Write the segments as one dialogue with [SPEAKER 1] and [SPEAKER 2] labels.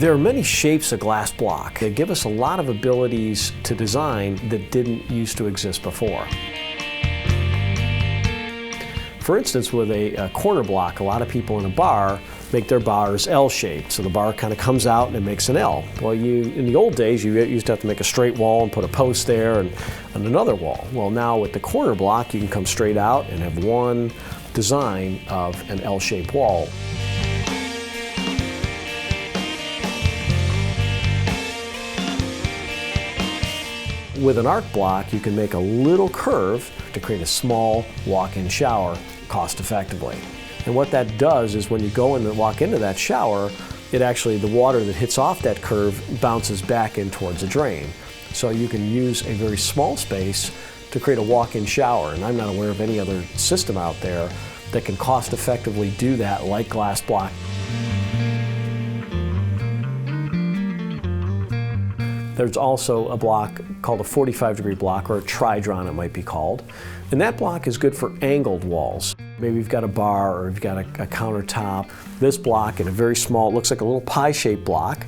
[SPEAKER 1] There are many shapes of glass block that give us a lot of abilities to design that didn't used to exist before. For instance, with a corner block, a lot of people in a bar make their bars L-shaped, so the bar kind of comes out and it makes an L. Well, in the old days, you used to have to make a straight wall and put a post there and another wall. Well, now with the corner block, you can come straight out and have one design of an L-shaped wall. With an arc block, you can make a little curve to create a small walk-in shower cost effectively. And what that does is when you go in and walk into that shower, the water that hits off that curve bounces back in towards a drain. So you can use a very small space to create a walk-in shower. And I'm not aware of any other system out there that can cost effectively do that like glass block. There's also a block called a 45-degree block, or a tridron it might be called. And that block is good for angled walls. Maybe you've got a bar or you've got a countertop. This block in a very small, it looks like a little pie-shaped block,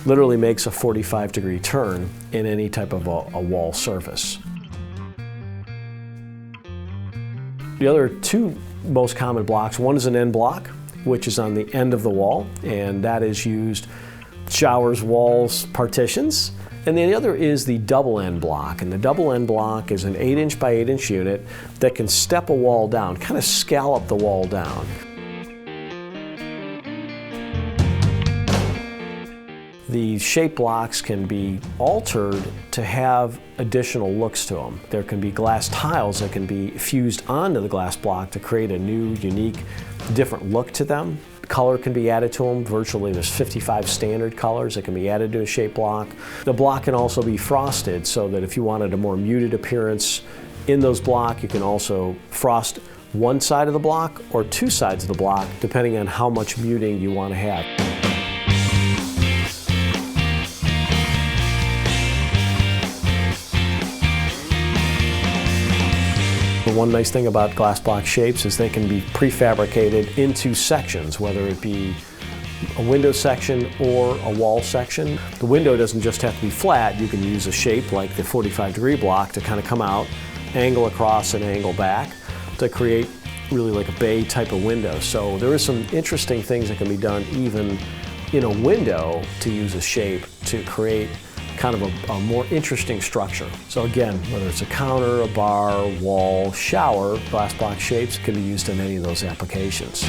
[SPEAKER 1] literally makes a 45-degree turn in any type of a wall surface. The other two most common blocks, one is an end block, which is on the end of the wall, and that is used showers, walls, partitions. And then the other is the double end block. And the double end block is an 8-inch by 8-inch unit that can step a wall down, kind of scallop the wall down. The shape blocks can be altered to have additional looks to them. There can be glass tiles that can be fused onto the glass block to create a new, unique, different look to them. Color can be added to them. Virtually there's 55 standard colors that can be added to a shape block. The block can also be frosted so that if you wanted a more muted appearance in those blocks, you can also frost one side of the block or two sides of the block depending on how much muting you want to have. The one nice thing about glass block shapes is they can be prefabricated into sections, whether it be a window section or a wall section. The window doesn't just have to be flat. You can use a shape like the 45-degree block to kind of come out, angle across and angle back to create really like a bay type of window. So there are some interesting things that can be done even in a window to use a shape to create kind of a more interesting structure. So again, whether it's a counter, a bar, wall, shower, glass block shapes can be used in any of those applications.